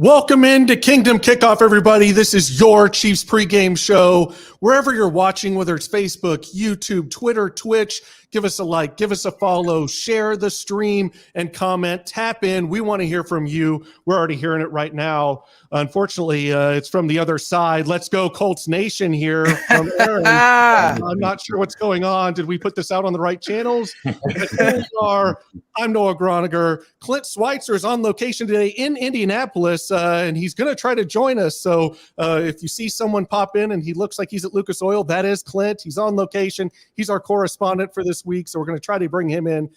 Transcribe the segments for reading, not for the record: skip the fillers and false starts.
Welcome into Kingdom Kickoff, everybody. This is your Chiefs pregame show. Wherever you're watching, whether it's Facebook, YouTube, Twitter, Twitch, give us a like, give us a follow, share the stream, and comment. Tap in. We want to hear from you. We're already hearing it right now. Unfortunately, it's from the other side. Let's go Colts Nation here from Aaron. I'm not sure what's going on. Did we put this out on the right channels? But here we are. I'm Noah Gronniger. Clint Schweitzer is on location today in Indianapolis, and he's going to try to join us. So if you see someone pop in and he looks like he's at Lucas Oil, that is Clint. He's on location. He's our correspondent for this week, so we're going to try to bring him in.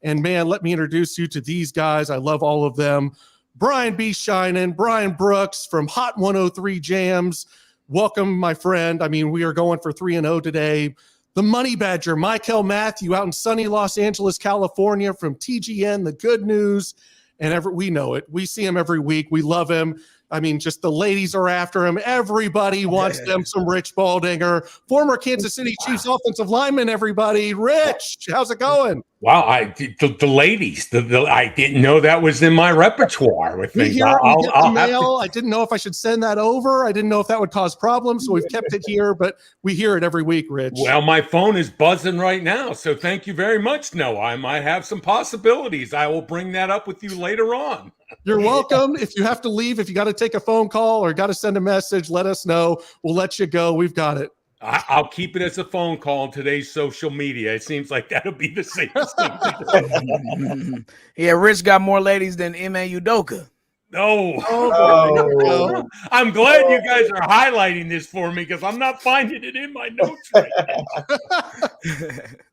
And, man, let me introduce you to these guys. I love all of them. Brian B. Shynin, Brian Brooks from Hot 103 Jams. Welcome, my friend. I mean, we are going for 3-0 today. The Money Badger, Mykell Mathieu, out in sunny Los Angeles, California, from TGN, The Good News. And we know it. We see him every week. We love him. I mean, just the ladies are after him. Everybody wants them some Rich Baldinger. Former Kansas City Chiefs offensive lineman, everybody. Rich, how's it going? Wow, the ladies. I didn't know that was in my repertoire with things. I didn't know if I should send that over. I didn't know if that would cause problems, so we've kept it here, but we hear it every week, Rich. Well, my phone is buzzing right now, so thank you very much, Noah. I might have some possibilities. I will bring that up with you later on. You're welcome. If you have to leave, if you got to take a phone call or got to send a message, let us know. We'll let you go. We've got it. I'll keep it as a phone call on today's social media. It seems like that'll be the safest thing. Yeah, Rich got more ladies than Ime Udoka. No. I'm glad you guys are highlighting this for me because I'm not finding it in my notes right now.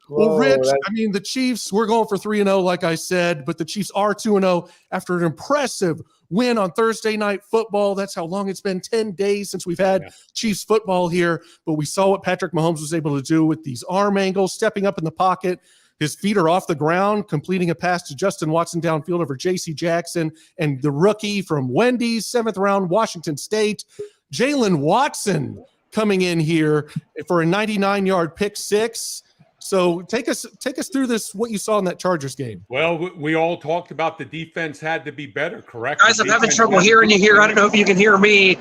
Well, Rich, I mean, the Chiefs, we're going for 3-0, like I said, but the Chiefs are 2-0 after an impressive win on Thursday Night Football. That's how long it's been, 10 days since we've had Chiefs football here. But we saw what Patrick Mahomes was able to do with these arm angles, stepping up in the pocket. His feet are off the ground, completing a pass to Justin Watson downfield over J.C. Jackson and the rookie from Wendy's, 7th round, Washington State, Jalen Watson, coming in here for a 99-yard pick six. So take us through this, what you saw in that Chargers game. Well, we all talked about the defense had to be better, correct? Guys, I'm having trouble hearing you here. I don't know if you can hear me.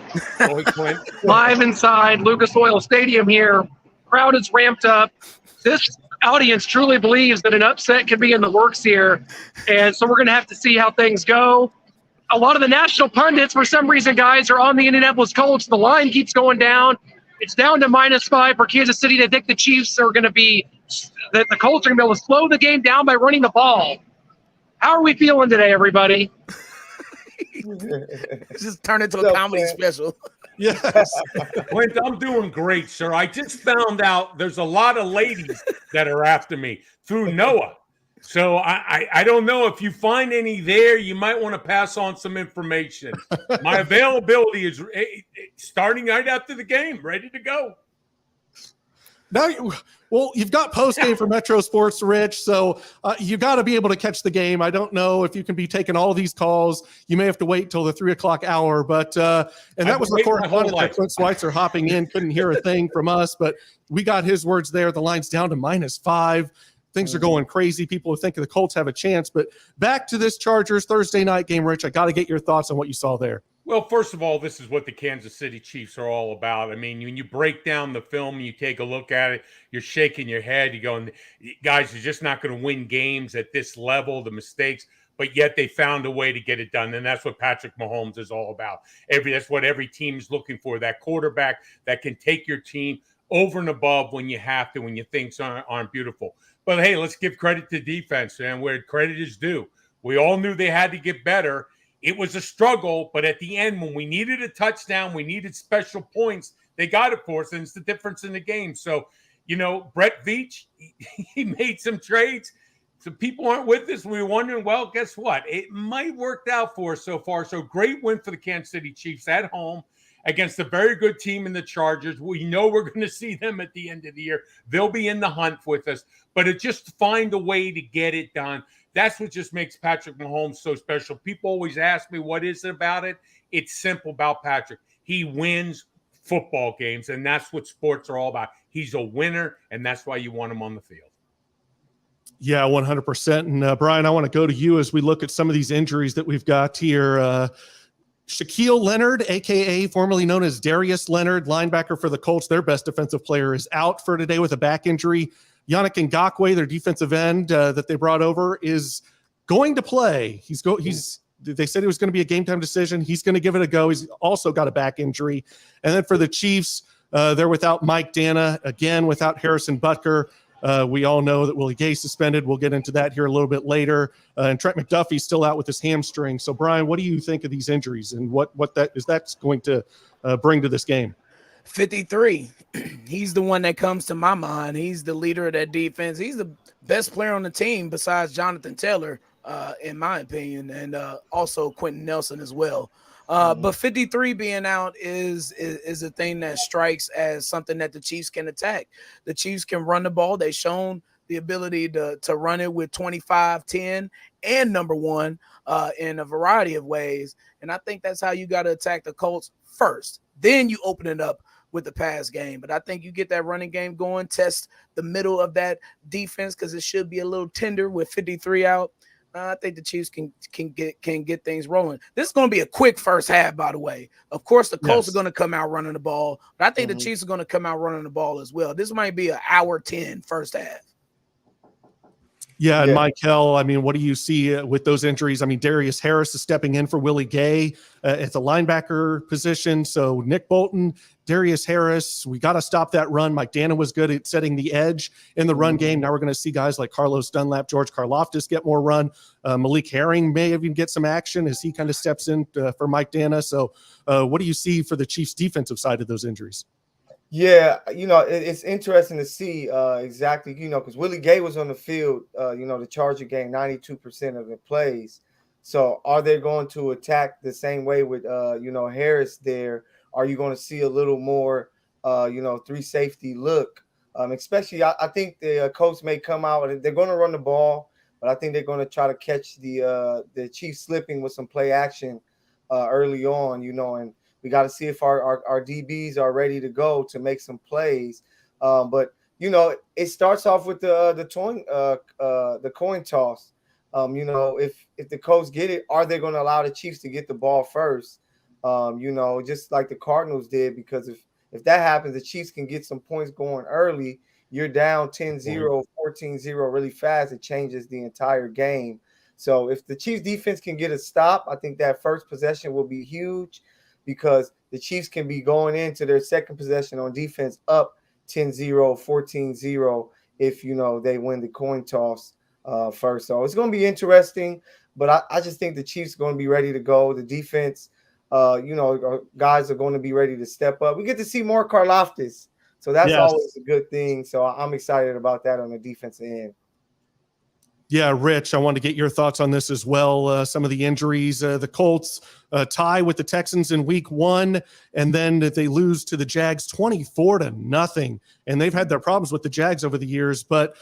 Live inside Lucas Oil Stadium here. Crowd is ramped up. This audience truly believes that an upset could be in the works here. And so we're going to have to see how things go. A lot of the national pundits, for some reason, guys, are on the Indianapolis Colts. The line keeps going down. It's down to -5 for Kansas City. They think the Chiefs are going to be – that the Colts are going to be able to slow the game down by running the ball. How are we feeling today, everybody? Just turn it into a comedy special. Yes. Clint, I'm doing great, sir. I just found out there's a lot of ladies that are after me through Noah. So I don't know if you find any there, you might want to pass on some information. My availability is starting right after the game, ready to go. Now, you've got post-game for Metro Sports, Rich, so you got to be able to catch the game. I don't know if you can be taking all these calls. You may have to wait till the 3 o'clock hour, but and that was the correspondent that Clint Schweitzer hopping in, couldn't hear a thing from us, but we got his words there. The line's down to -5. Things are going crazy. People are thinking the Colts have a chance, but back to this Chargers Thursday night game, Rich. I got to get your thoughts on what you saw there. Well, first of all, this is what the Kansas City Chiefs are all about. I mean, when you break down the film, you take a look at it, you're shaking your head. You're going, guys, you're just not going to win games at this level, the mistakes, but yet they found a way to get it done. And that's what Patrick Mahomes is all about. That's what every team is looking for, that quarterback that can take your team over and above when you have to, when your things aren't beautiful. But, hey, let's give credit to defense and where credit is due. We all knew they had to get better. It was a struggle, but at the end, when we needed a touchdown, we needed special points, they got it for us, and it's the difference in the game. So, Brett Veach, he made some trades. So people aren't with us. We were wondering, well, guess what? It might worked out for us so far. So great win for the Kansas City Chiefs at home against a very good team in the Chargers. We know we're going to see them at the end of the year. They'll be in the hunt with us, but it just find a way to get it done. That's what just makes Patrick Mahomes so special. People always ask me, what is it about it? It's simple about Patrick. He wins football games, and that's what sports are all about. He's a winner, and that's why you want him on the field. Yeah, 100%. And Brian, I want to go to you as we look at some of these injuries that we've got here. Shaquille Leonard, a.k.a. formerly known as Darius Leonard, linebacker for the Colts, their best defensive player, is out for today with a back injury. Yannick Ngakoue, their defensive end that they brought over, is going to play. They said it was going to be a game-time decision. He's going to give it a go. He's also got a back injury. And then for the Chiefs, they're without Mike Dana, again, without Harrison Butker. We all know that Willie Gay suspended. We'll get into that here a little bit later. And Trent McDuffie's still out with his hamstring. So, Brian, what do you think of these injuries and what that's going to bring to this game? 53. He's the one that comes to my mind. He's the leader of that defense. He's the best player on the team besides Jonathan Taylor, in my opinion, and also Quentin Nelson as well. But 53 being out is a thing that strikes as something that the Chiefs can attack. The Chiefs can run the ball. They've shown the ability to run it with 25, 10, and number 1 in a variety of ways. And I think that's how you got to attack the Colts first. Then you open it up with the pass game. But I think you get that running game going, test the middle of that defense because it should be a little tender with 53 out. I think the Chiefs can get things rolling. This is going to be a quick first half, by the way. Of course, the Colts are going to come out running the ball, but I think the Chiefs are going to come out running the ball as well. This might be an hour 10 first half. Yeah, and Mykell, I mean, what do you see with those injuries? I mean, Darius Harris is stepping in for Willie Gay at the linebacker position. So Nick Bolton, Darius Harris, we got to stop that run. Mike Dana was good at setting the edge in the run game. Now we're going to see guys like Carlos Dunlap, George Karlaftis get more run. Malik Herring may even get some action as he kind of steps in for Mike Dana. So what do you see for the Chiefs' defensive side of those injuries? Yeah, it's interesting to see exactly, because Willie Gay was on the field, the Charger game, 92% of the plays. So are they going to attack the same way with, Harris there? Are you going to see a little more, 3 safety look? Especially, I think the Colts may come out and they're going to run the ball, but I think they're going to try to catch the Chiefs slipping with some play action early on, and we got to see if our DBs are ready to go to make some plays. But it starts off with the coin toss. If the Colts get it, are they going to allow the Chiefs to get the ball first? Just like the Cardinals did, because if that happens, the Chiefs can get some points going early. You're down 10-0, 14-0 really fast. It changes the entire game. So if the Chiefs defense can get a stop, I think that first possession will be huge, because the Chiefs can be going into their second possession on defense up 10-0, 14-0 if, they win the coin toss first. So it's going to be interesting, but I just think the Chiefs are going to be ready to go. The defense, guys are going to be ready to step up. We get to see more Karlaftis, so that's always a good thing. So I'm excited about that on the defensive end. Yeah, Rich, I want to get your thoughts on this as well. Some of the injuries, the Colts tie with the Texans in week 1, and then they lose to the Jags 24-0. And they've had their problems with the Jags over the years. But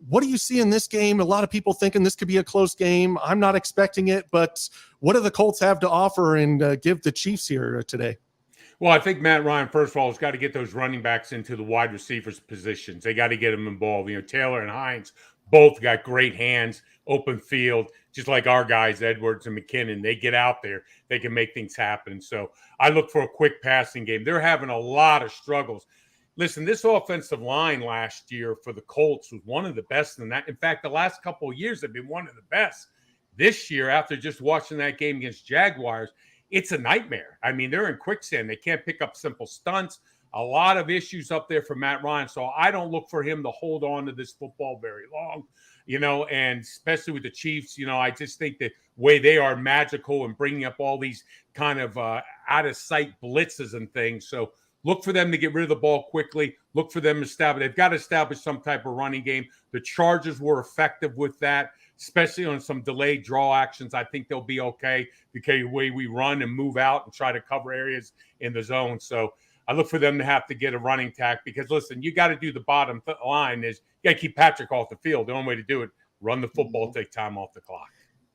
what do you see in this game? A lot of people thinking this could be a close game. I'm not expecting it, but what do the Colts have to offer and give the Chiefs here today? Well, I think Matt Ryan, first of all, has got to get those running backs into the wide receivers positions. They got to get them involved. Taylor and Hines both got great hands, open field, just like our guys, Edwards and McKinnon. They get out there. They can make things happen. So I look for a quick passing game. They're having a lot of struggles. Listen, this offensive line last year for the Colts was one of the best in that. In fact, the last couple of years have been one of the best. This year, after just watching that game against Jaguars, it's a nightmare. I mean, they're in quicksand. They can't pick up simple stunts. A lot of issues up there for Matt Ryan. So I don't look for him to hold on to this football very long, and especially with the Chiefs, I just think the way they are magical and bringing up all these kind of out of sight blitzes and things. So look for them to get rid of the ball quickly. Look for them to establish. They've got to establish some type of running game. The Chargers were effective with that, especially on some delayed draw actions. I think they'll be okay because the way we run and move out and try to cover areas in the zone. So I look for them to have to get a running tack because, listen, you got to do the bottom line is you got to keep Patrick off the field. The only way to do it, run the football, take time off the clock.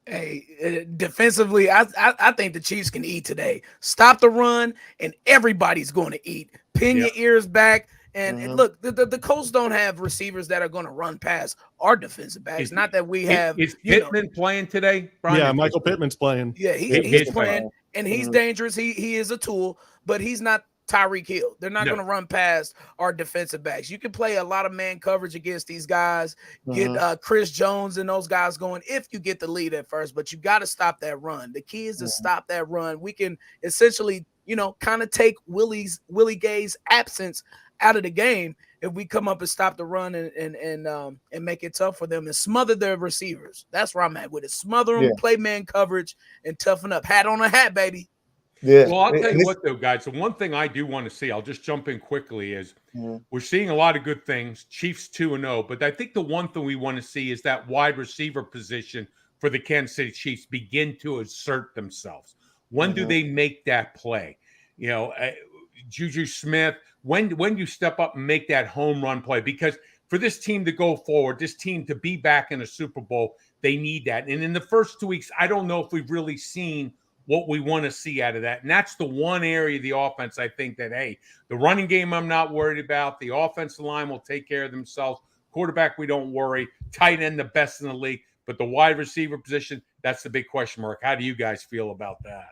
Hey, defensively, I think the Chiefs can eat today. Stop the run, and everybody's going to eat. Pin your ears back. And look, the Colts don't have receivers that are going to run past our defensive backs. Not that we have. Is Pittman playing today, Brian? Yeah, Michael Pittman's playing. Yeah, he's playing. and he's dangerous. He is a tool, but he's not Tyreek Hill. They're not going to run past our defensive backs. You can play a lot of man coverage against these guys, get Chris Jones and those guys going if you get the lead at first, but you got to stop that run. The key is to stop that run. We can essentially, kind of take Willie Gay's absence out of the game if we come up and stop the run and make it tough for them and smother their receivers. That's where I'm at with it. Smother them, play man coverage, and toughen up. Hat on a hat, baby. Yeah. Well, I'll tell you what, though, guys. The one thing I do want to see, I'll just jump in quickly, is we're seeing a lot of good things. Chiefs 2-0, but I think the one thing we want to see is that wide receiver position for the Kansas City Chiefs begin to assert themselves. When do they make that play? Juju Smith, when you step up and make that home run play? Because for this team to go forward, this team to be back in a Super Bowl, they need that. And in the first 2 weeks, I don't know if we've really seen what we want to see out of that. And that's the one area of the offense I think that, hey, the running game I'm not worried about. The offensive line will take care of themselves. Quarterback, we don't worry. Tight end, the best in the league. But the wide receiver position, that's the big question mark. How do you guys feel about that?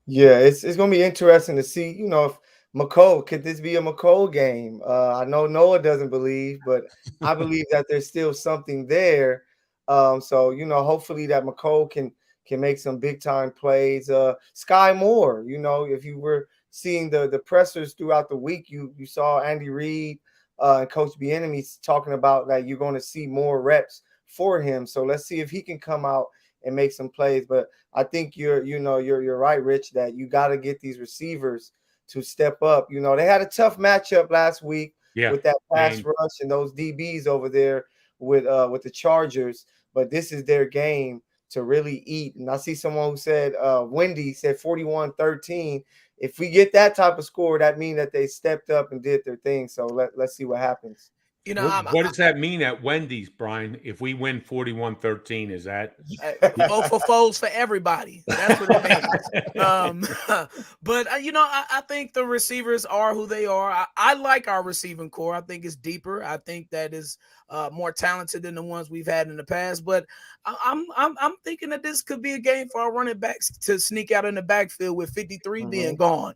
Yeah, it's going to be interesting to see, if Mykell, could this be a Mykell game? I know Noah doesn't believe, but I believe that there's still something there. So, hopefully that Mykell can make some big time plays. Sky Moore, if you were seeing the pressers throughout the week, you saw Andy Reid and Coach Bieniemy talking about that you're going to see more reps for him. So let's see if he can come out and make some plays. But I think you're right, Rich, that you got to get these receivers to step up. They had a tough matchup last week with that pass rush and those DBs over there with the Chargers. But this is their game to really eat. And I see someone who said, Wendy said 41-13. If we get that type of score, that means that they stepped up and did their thing. So let's see what happens. What does that mean at Wendy's, Brian? If we win 41-13, is that vote for foes for everybody? That's what it means. But I think the receivers are who they are. I like our receiving core. I think it's deeper. I think that is more talented than the ones we've had in the past. But I'm thinking that this could be a game for our running backs to sneak out in the backfield with 53 being gone.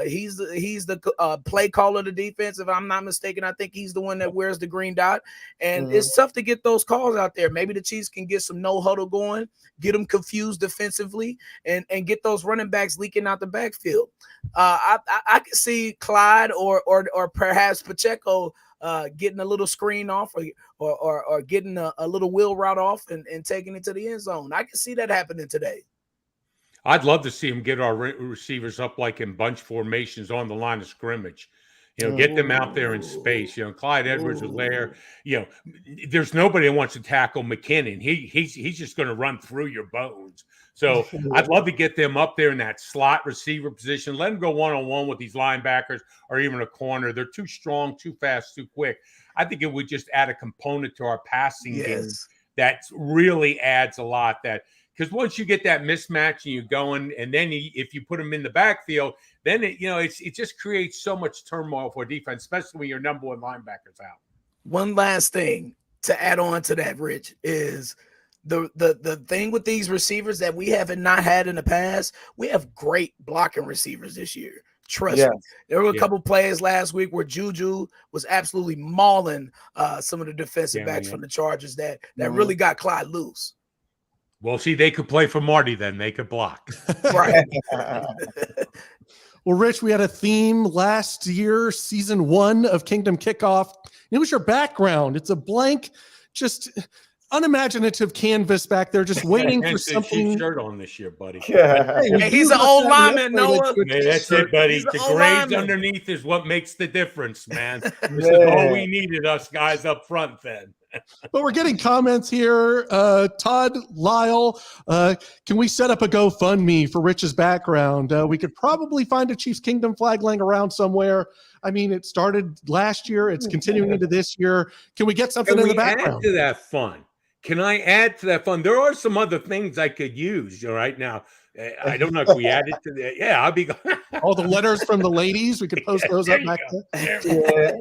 He's the play caller of the defense, if I'm not mistaken. I think he's the one that wears the green dot, and it's tough to get those calls out there. Maybe the Chiefs can get some no huddle going, get them confused defensively, and get those running backs leaking out the backfield. I can see Clyde or perhaps Pacheco getting a little screen off or getting a little wheel route off and taking it to the end zone. I can see that happening today. I'd love to see him get our receivers up like in bunch formations on the line of scrimmage. Get them out there in space. Clyde Edwards-Helaire. There's nobody that wants to tackle McKinnon. He's just going to run through your bones. So I'd love to get them up there in that slot receiver position. Let them go one-on-one with these linebackers or even a corner. They're too strong, too fast, too quick. I think it would just add a component to our passing game that really adds a lot. Because once you get that mismatch and you're going, and then if you put them in the backfield, then it just creates so much turmoil for defense, especially when your number one linebacker's out. One last thing to add on to that, Rich, is the thing with these receivers that we haven't not had in the past. We have great blocking receivers this year. Trust me. There were a couple plays last week where Juju was absolutely mauling some of the defensive backs from the Chargers that really got Clyde loose. Well, see, they could play for Marty then. They could block. Right. Well, Rich, we had a theme last year, season 1 of Kingdom Kickoff. It was your background. It's a blank, just unimaginative canvas back there, just waiting for something. Shirt on this year, buddy. Yeah. Hey, he's an old lineman, Noah. Hey, that's it, buddy. The grades underneath is what makes the difference, man. This is all we needed, us guys up front then. But we're getting comments here. Todd Lyle, can we set up a GoFundMe for Rich's background? We could probably find a Chiefs Kingdom flag laying around somewhere. I mean, it started last year. It's continuing into this year. Can we get something in the background? Add to that fun? Can I add to that fun? There are some other things I could use right now. I don't know if we add it to that. Yeah, I'll be going. All the letters from the ladies. We could post those up back there.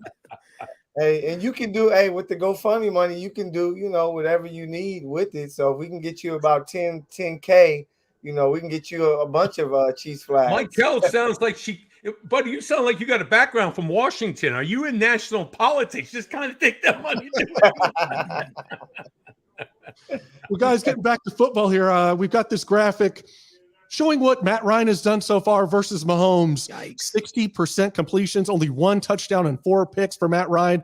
Hey, and you can do, with the GoFundMe money, you can do, whatever you need with it. So if we can get you about 10K, you know, we can get you a bunch of Chiefs flags. Mykell sounds like buddy, you sound like you got a background from Washington. Are you in national politics? Just kind of take that money. Well, guys, getting back to football here, we've got this graphic showing what Matt Ryan has done so far versus Mahomes. Yikes. 60% completions, only 1 touchdown and 4 picks for Matt Ryan.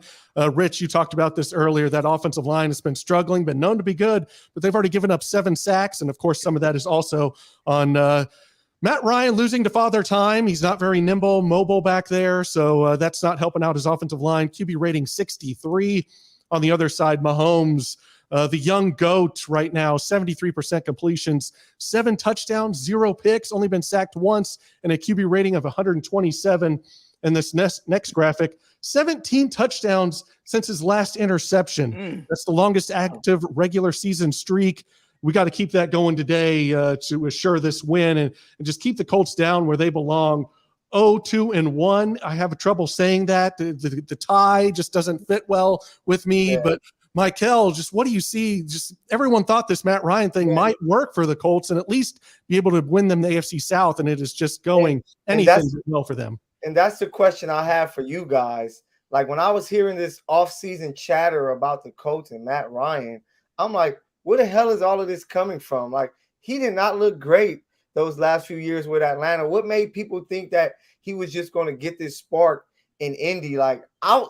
Rich, you talked about this earlier. That offensive line has been struggling, been known to be good, but they've already given up 7 sacks. And of course, some of that is also on Matt Ryan losing to Father Time. He's not very nimble, mobile back there. So that's not helping out his offensive line. QB rating 63. On the other side, Mahomes, the young GOAT right now, 73% completions, 7 touchdowns, 0 picks, only been sacked once, and a QB rating of 127. And this next graphic, 17 touchdowns since his last interception. That's the longest active regular season streak. We got to keep that going today to assure this win and just keep the Colts down where they belong. 0-2-1. I have trouble saying that. The tie just doesn't fit well with me, but Mykell, just what do you see? Just everyone thought this Matt Ryan thing might work for the Colts and at least be able to win them the AFC South, and it is just going anything but well for them. And that's the question I have for you guys. Like when I was hearing this offseason chatter about the Colts and Matt Ryan, I'm like, where the hell is all of this coming from? Like he did not look great those last few years with Atlanta. What made people think that he was just going to get this spark in Indy? Like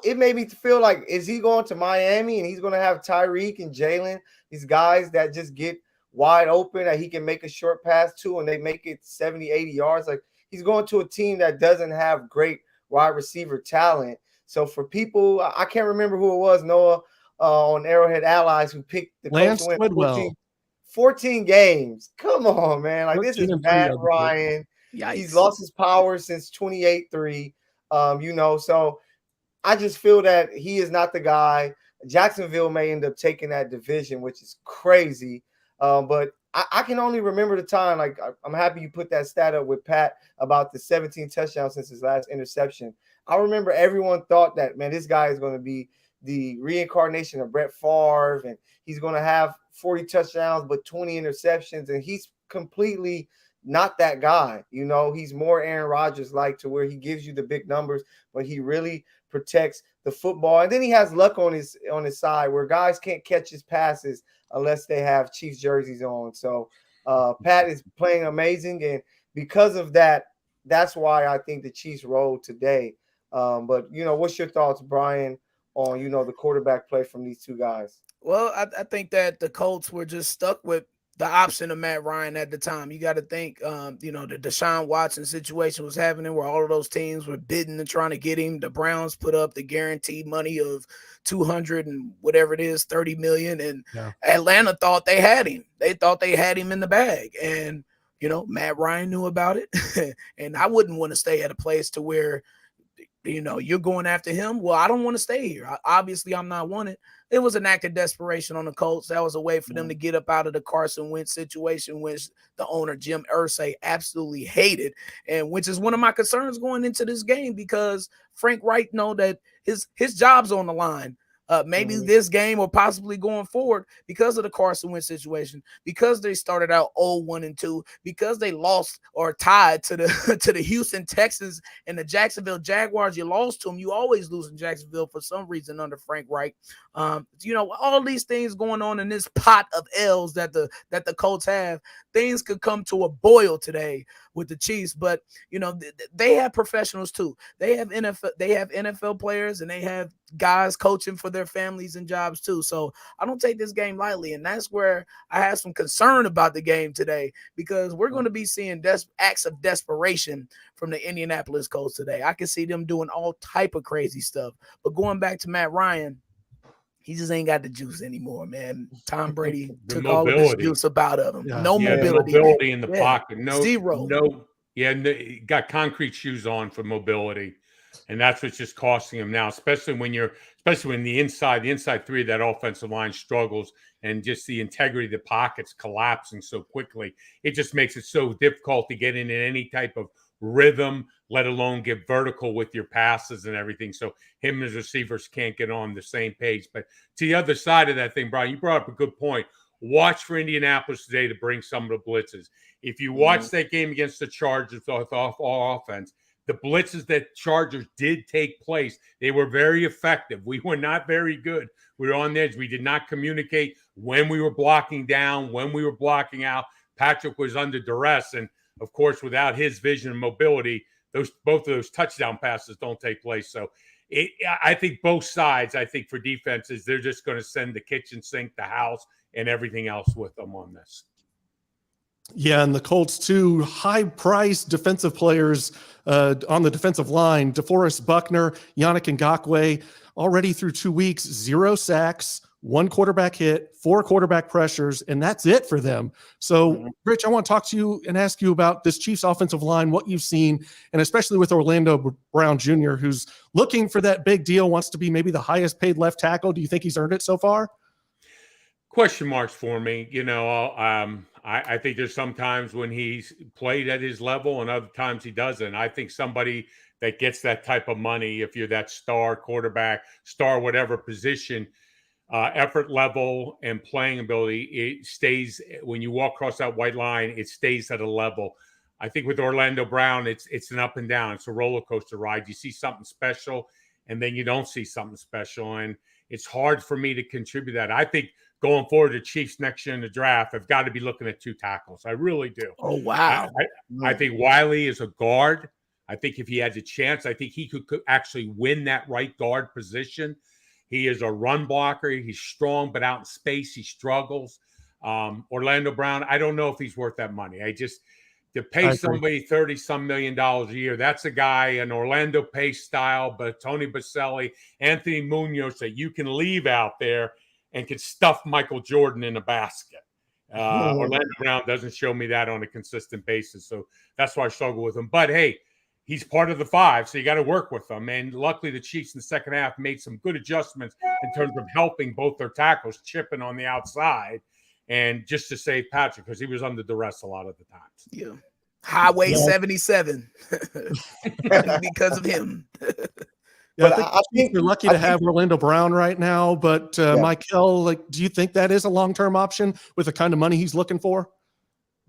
it made me feel like, is he going to Miami and he's going to have Tyreek and Jalen, these guys that just get wide open that he can make a short pass to and they make it 70, 80 yards. Like he's going to a team that doesn't have great wide receiver talent. So for people, I can't remember who it was, Noah, on Arrowhead Allies, who picked the Colts to win 14 games. Come on, man. Like this is Matt Ryan. Yikes. He's lost his power since 28-3. You know, so I just feel that he is not the guy. Jacksonville may end up taking that division, which is crazy. But I can only remember the time. Like I'm happy you put that stat up with Pat about the 17 touchdowns since his last interception. I remember everyone thought that, man, this guy is going to be the reincarnation of Brett Favre, and he's going to have 40 touchdowns but 20 interceptions, and he's completely not that guy. You know, he's more Aaron Rodgers like, to where he gives you the big numbers, but he really protects the football. And then he has luck on his side where guys can't catch his passes unless they have Chiefs jerseys on. So Pat is playing amazing, and because of that, that's why I think the Chiefs rolled today. But you know, what's your thoughts, Brian, on, you know, the quarterback play from these two guys? Well, I think that the Colts were just stuck with the option of Matt Ryan at the time. You got to think, you know, the Deshaun Watson situation was happening where all of those teams were bidding and trying to get him. The Browns put up the guaranteed money of 200 and whatever it is, 30 million. And Atlanta thought they had him. They thought they had him in the bag. And, you know, Matt Ryan knew about it. And I wouldn't want to stay at a place to where, you know, you're going after him. Well, I don't want to stay here. Obviously, I'm not wanted. It was an act of desperation on the Colts. That was a way for them to get up out of the Carson Wentz situation, which the owner, Jim Irsay, absolutely hated, and which is one of my concerns going into this game, because Frank Reich know that his job's on the line. Maybe this game or possibly going forward because of the Carson Wentz situation, because they started out 0-1-2, because they lost or tied to the Houston Texans and the Jacksonville Jaguars. You lost to them. You always lose in Jacksonville for some reason under Frank Reich. You know, all these things going on in this pot of L's that the Colts have. Things could come to a boil today with the Chiefs, but you know, they have professionals too. They have NFL players, and they have guys coaching for their families and jobs too. So I don't take this game lightly, and that's where I have some concern about the game today, because we're going to be seeing acts of desperation from the Indianapolis Colts today. I can see them doing all type of crazy stuff. But going back to Matt Ryan, he just ain't got the juice anymore, man. Tom Brady took all of his juice out of him. No mobility in the pocket. Zero. Got concrete shoes on for mobility, and that's what's just costing him now. Especially when the inside three of that offensive line struggles, and just the integrity of the pockets collapsing so quickly. It just makes it so difficult to get in any type of rhythm, let alone get vertical with your passes and everything. So him and his receivers can't get on the same page. But to the other side of that thing, Brian, you brought up a good point. watch for Indianapolis today to bring some of the blitzes. If you watch that game against the Chargers with all offense, the blitzes that Chargers did take place, they were very effective. We were not very good. We were on the edge. We did not communicate when we were blocking down, when we were blocking out. Patrick was under duress. And, of course, without his vision and mobility, both of those touchdown passes don't take place. So I think both sides, for defenses, they're just going to send the kitchen sink, the house, and everything else with them on this. Yeah, and the Colts, too, high-priced defensive players on the defensive line. DeForest Buckner, Yannick Ngakoue, already through 2 weeks, 0 sacks, 1 quarterback hit, 4 quarterback pressures, and that's it for them. So, Rich, I want to talk to you and ask you about this Chiefs offensive line, what you've seen, and especially with Orlando Brown Jr., who's looking for that big deal, wants to be maybe the highest paid left tackle. Do you think he's earned it so far? Question marks for me. I think there's some times when he's played at his level and other times he doesn't. I think somebody that gets that type of money, if you're that star quarterback, star whatever position, effort level and playing ability, it stays when you walk across that white line, it stays at a level. I think with Orlando Brown, it's an up and down. It's a roller coaster ride. You see something special and then you don't see something special. And it's hard for me to contribute that. I think going forward, the Chiefs next year in the draft have got to be looking at 2 tackles. I really do. Oh, wow. I think Wiley is a guard. I think if he had the chance, I think he could actually win that right guard position. He is a run blocker. He's strong, but out in space, he struggles. Orlando Brown, I don't know if he's worth that money. To pay somebody $30-some million a year, that's a guy, an Orlando Pace style, but Tony Baselli, Anthony Munoz that you can leave out there and can stuff Michael Jordan in a basket. Orlando Brown doesn't show me that on a consistent basis, so that's why I struggle with him. But, hey, he's part of the 5, so you got to work with him. And luckily the Chiefs in the second half made some good adjustments in terms of helping both their tackles, chipping on the outside, and just to save Patrick because he was under duress a lot of the times. Yeah. Highway 77 because of him. Yeah, I think you're lucky to have Orlando Brown right now, but Mykell, do you think that is a long-term option with the kind of money he's looking for?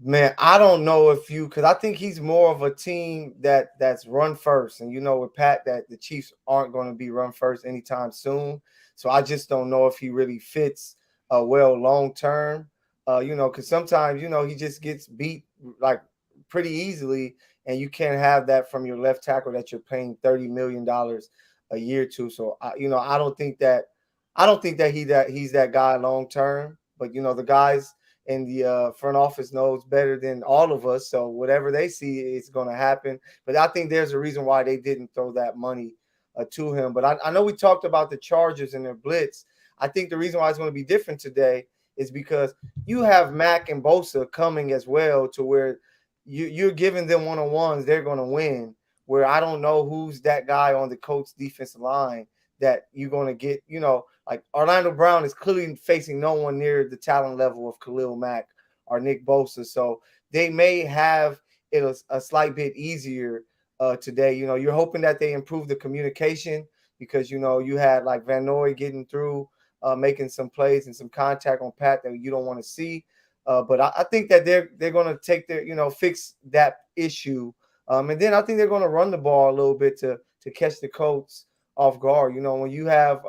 Man, I don't know because I think he's more of a team that's run first. And with Pat, that the Chiefs aren't going to be run first anytime soon. So I just don't know if he really fits well long-term, because sometimes, he just gets beat like pretty easily. And you can't have that from your left tackle that you're paying $30 million a year to. So, I don't think that he's that guy long-term. But, the guys in the front office knows better than all of us. So whatever they see is going to happen. But I think there's a reason why they didn't throw that money to him. But I know we talked about the Chargers and their blitz. I think the reason why it's going to be different today is because you have Mack and Bosa coming as well to where you're giving them one-on-ones, they're going to win. Where I don't know who's that guy on the Colts defensive line that you're going to get, like Orlando Brown is clearly facing no one near the talent level of Khalil Mack or Nick Bosa. So they may have it a slight bit easier today. You're hoping that they improve the communication because, you had like Van Noy getting through, making some plays and some contact on Pat that you don't want to see. But I think that they're going to take their, fix that issue. And then I think they're going to run the ball a little bit to catch the Colts off guard. When you have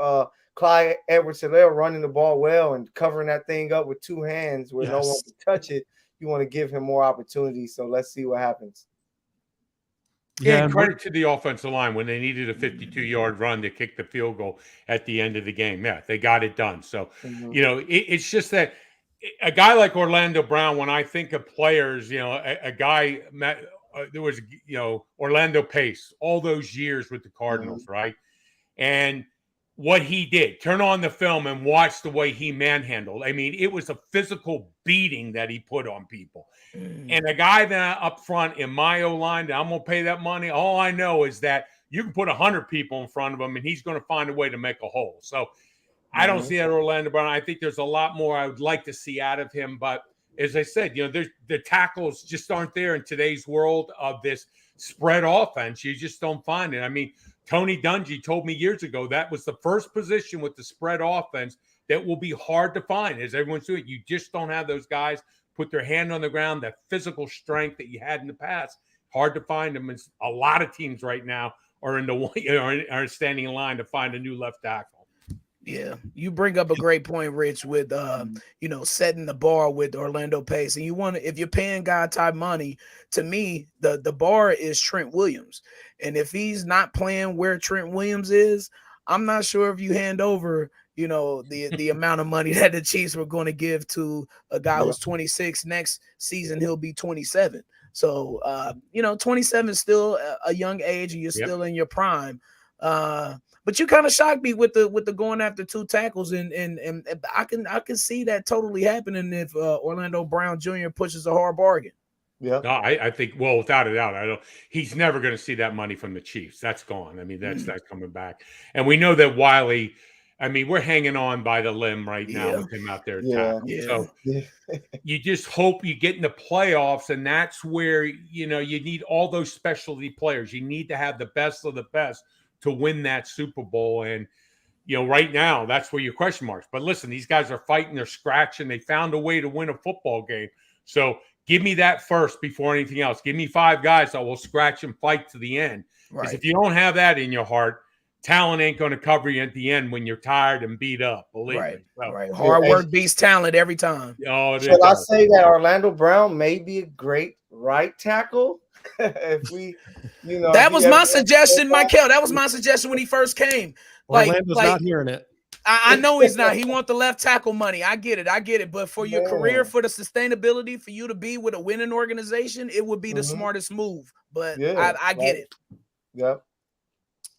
Clyde Edwards-Helaire running the ball well and covering that thing up with 2 hands where no one can touch it, you want to give him more opportunities. So let's see what happens. Yeah, and credit to the offensive line when they needed a 52-yard run to kick the field goal at the end of the game. Yeah, they got it done. So, it's just that a guy like Orlando Brown, when I think of players, a guy there was, Orlando Pace, all those years with the Cardinals, right? And what he did, turn on the film and watch the way he manhandled. I mean, it was a physical beating that he put on people. And a guy that up front in my O-line, I'm going to pay that money. All I know is that you can put 100 people in front of him and he's going to find a way to make a hole. So I don't see that Orlando Brown. I think there's a lot more I would like to see out of him. But as I said, the tackles just aren't there in today's world of this spread offense. You just don't find it. I mean, Tony Dungy told me years ago that was the first position with the spread offense that will be hard to find, as everyone's doing. You just don't have those guys put their hand on the ground, that physical strength that you had in the past. Hard to find them. A lot of teams right now are are standing in line to find a new left tackle. Yeah, you bring up a great point, Rich, with setting the bar with Orlando Pace. And if you're paying guy type money, to me, the bar is Trent Williams. And if he's not playing where Trent Williams is, I'm not sure if you hand over, the amount of money that the Chiefs were going to give to a guy who's 26. Next season, he'll be 27. So 27 is still a young age, and you're still in your prime. But you kind of shocked me with the going after two tackles, and I can see that totally happening if Orlando Brown Jr. pushes a hard bargain. Yeah, no, I think, well, without a doubt, he's never going to see that money from the Chiefs. That's gone. I mean, that's coming back, and we know that Wiley. I mean, we're hanging on by the limb right now with him out there. So you just hope you get in the playoffs, and that's where you need all those specialty players. You need to have the best of the best to win that Super Bowl. And, right now, that's where your question marks. But listen, these guys are fighting, they're scratching. They found a way to win a football game. So give me that first before anything else. Give me 5 guys that will scratch and fight to the end. Because if you don't have that in your heart, talent ain't going to cover you at the end when you're tired and beat up. Believe me. So, hard work beats talent every time. Should I say that Orlando Brown may be a great right tackle? If we, that was my suggestion, Mykell. That was my suggestion when he first came. Orlando's not hearing it. I know he's not. He wants the left tackle money. I get it. But for your career, for the sustainability, for you to be with a winning organization, it would be the smartest move. But I get it. Yep.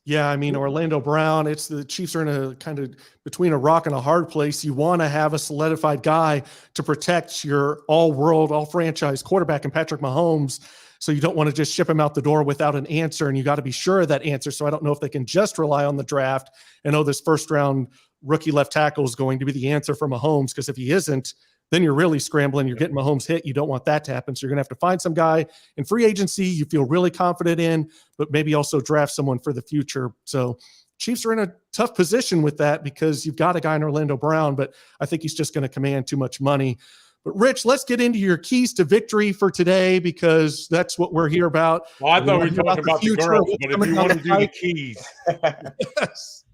Yeah, I mean, Orlando Brown, it's the Chiefs are in a kind of between a rock and a hard place. You want to have a solidified guy to protect your all-world, all-franchise quarterback in Patrick Mahomes. So you don't want to just ship him out the door without an answer, and you got to be sure of that answer. So I don't know if they can just rely on the draft and this first-round rookie left tackle is going to be the answer for Mahomes, because if he isn't, then you're really scrambling. You're getting Mahomes hit. You don't want that to happen. So you're going to have to find some guy in free agency you feel really confident in, but maybe also draft someone for the future. So Chiefs are in a tough position with that because you've got a guy in Orlando Brown, but I think he's just going to command too much money. But Rich, let's get into your keys to victory for today, because that's what we're here about. Well, I thought we were talking about the girls, but if you want to do the keys. Yes.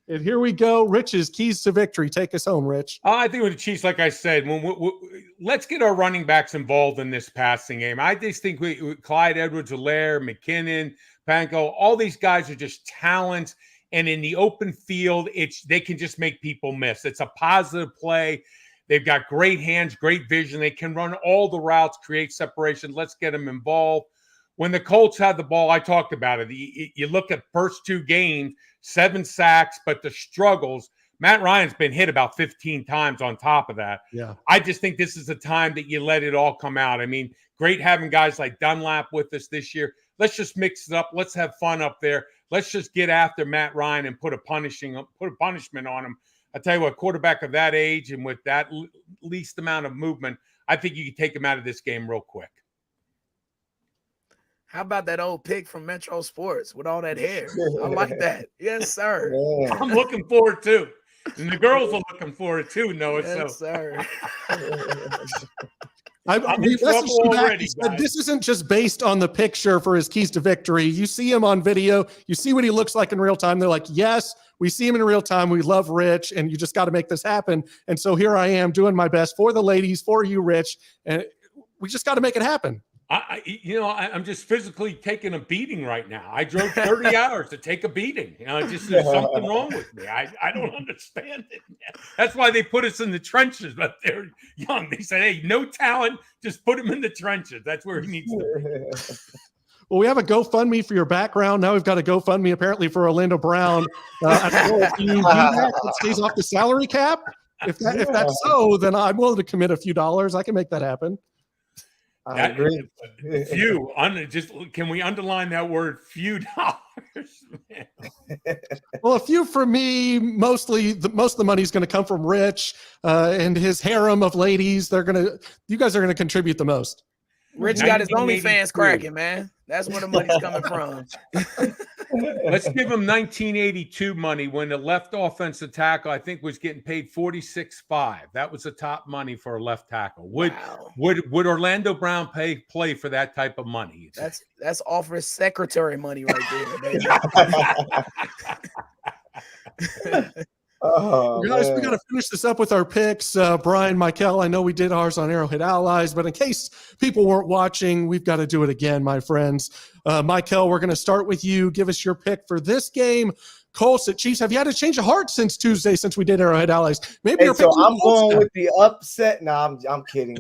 And here we go. Rich's keys to victory. Take us home, Rich. I think with the Chiefs, like I said, let's get our running backs involved in this passing game. I just think Clyde Edwards-Helaire, McKinnon, Panko, all these guys are just talents. And in the open field, they can just make people miss. It's a positive play. They've got great hands, great vision. They can run all the routes, create separation. Let's get them involved. When the Colts had the ball, I talked about it. You look at first 2 games, 7 sacks, but the struggles. Matt Ryan's been hit about 15 times on top of that. Yeah. I just think this is the time that you let it all come out. I mean, great having guys like Dunlap with us this year. Let's just mix it up. Let's have fun up there. Let's just get after Matt Ryan and put a punishment on him. I tell you what, quarterback of that age and with that least amount of movement, I think you can take him out of this game real quick. How about that old pick from Metro Sports with all that hair? I like that. Yes, sir. Yeah. I'm looking forward to. And the girls are looking forward too, Noah. Yes, sir. This isn't just based on the picture for his keys to victory. You see him on video. You see what he looks like in real time. They're like, yes, we see him in real time. We love Rich, and you just got to make this happen. And so here I am doing my best for the ladies, for you, Rich, and we just got to make it happen. I'm just physically taking a beating right now. I drove 30 hours to take a beating. Just there's something wrong with me. I don't understand it. That's why they put us in the trenches, but they're young. They said, hey, no talent, just put him in the trenches. That's where he needs to be. Well, we have a GoFundMe for your background. Now we've got a GoFundMe apparently for Orlando Brown. I don't know if you do that. It stays off the salary cap. If that's so, then I'm willing to commit a few dollars. I can make that happen. I agree. Few. Can we underline that word? Few dollars. Well, a few for me. Most of the money is going to come from Rich and his harem of ladies. You guys are going to contribute the most. Rich got his OnlyFans cracking, man. That's where the money's coming from. Let's give him 1982 money when the left offensive tackle, I think, was getting paid $46.5. That was the top money for a left tackle. Would Orlando Brown play for that type of money? That's offer secretary money right there, baby. Guys, we got to finish this up with our picks. Brian, Mykell, I know we did ours on Arrowhead Allies, but in case people weren't watching, we've got to do it again, my friends. Mykell, we're going to start with you. Give us your pick for this game. Colts at Chiefs. Have you had a change of heart since Tuesday, since we did Arrowhead Allies? Maybe you're so I'm going with the upset. No, I'm kidding.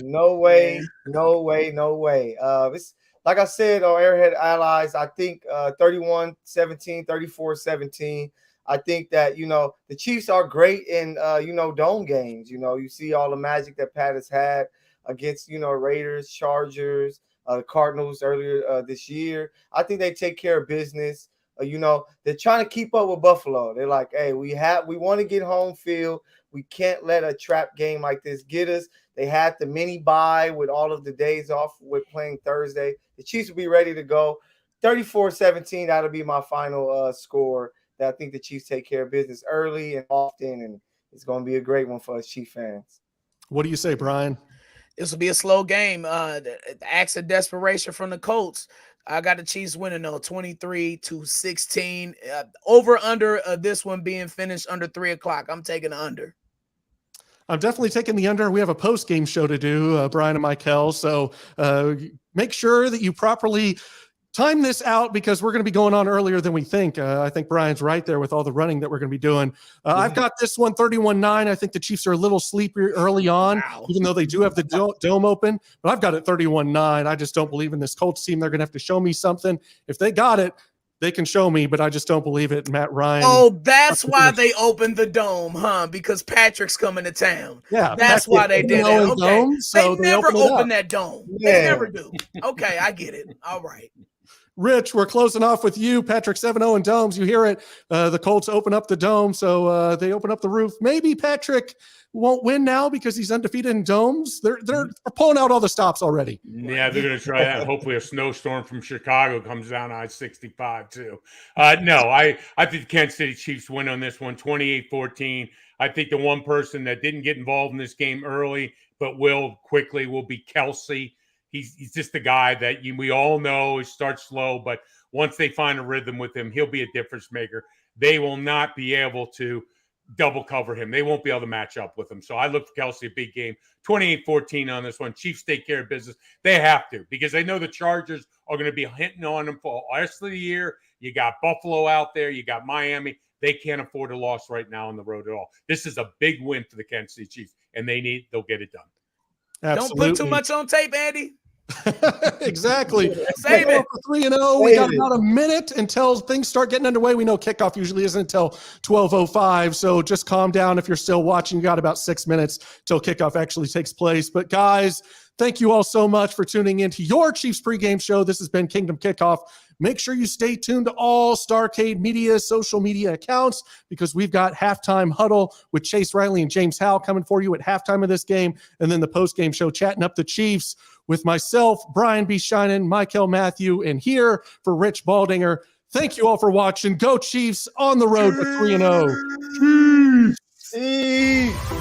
No way. It's like I said on Arrowhead Allies, I think 31-17, 34-17. I think that, the Chiefs are great in, dome games. You see all the magic that Pat has had against, Raiders, Chargers, the Cardinals earlier this year. I think they take care of business. They're trying to keep up with Buffalo. They're like, hey, we want to get home field. We can't let a trap game like this get us. They had the mini bye with all of the days off with playing Thursday. The Chiefs will be ready to go. 34-17, that'll be my final score. That I think the Chiefs take care of business early and often, and it's going to be a great one for us Chiefs fans. What do you say, Brian? This will be a slow game. The acts of desperation from the Colts. I got the Chiefs winning, though, 23-16. Over under this one being finished under 3 o'clock. I'm taking the under. I'm definitely taking the under. We have a post-game show to do, Brian and Mykell, so make sure that you properly time this out because we're going to be going on earlier than we think. I think Brian's right there with all the running that we're going to be doing. I've got this one 31-9. I think the Chiefs are a little sleepy early on, even though they do have the dome open. But I've got it 31-9. I just don't believe in this Colts team. They're going to have to show me something. If they got it, they can show me, but I just don't believe it. Matt Ryan. Oh, that's why they opened the dome, huh? Because Patrick's coming to town. Yeah, that's why they did it. Okay. Dome, so they never open that dome. Yeah. They never do. Okay, I get it. All right. Rich, we're closing off with you. Patrick 7-0 in domes. You hear it. The Colts open up the dome, so they open up the roof. Maybe Patrick won't win now because he's undefeated in domes. They're pulling out all the stops already. Yeah, they're going to try that. Hopefully a snowstorm from Chicago comes down I-65 too. No, I think the Kansas City Chiefs win on this one, 28-14. I think the one person that didn't get involved in this game early but will quickly will be Kelsey. He's just the guy that we all know starts slow, but once they find a rhythm with him, he'll be a difference maker. They will not be able to double cover him. They won't be able to match up with him. So I look for Kelsey, a big game, 28-14 on this one. Chiefs take care of business. They have to because they know the Chargers are going to be hitting on them for the rest of the year. You got Buffalo out there. You got Miami. They can't afford a loss right now on the road at all. This is a big win for the Kansas City Chiefs, and they'll get it done. Absolutely. Don't put too much on tape, Andy. Exactly. Save it. 3-0. We got about a minute until things start getting underway. We know kickoff usually isn't until 12:05, so just calm down if you're still watching. You got about 6 minutes till kickoff actually takes place. But guys, thank you all so much for tuning in to your Chiefs pregame show. This has been Kingdom Kickoff. Make sure you stay tuned to all Starcade Media social media accounts because we've got Halftime Huddle with Chase Riley and James Howell coming for you at halftime of this game, and then the postgame show chatting up the Chiefs with myself, Brian B. Shynin, Mykell Mathieu, and here for Rich Baldinger. Thank you all for watching. Go Chiefs on the road to 3-0. Chiefs.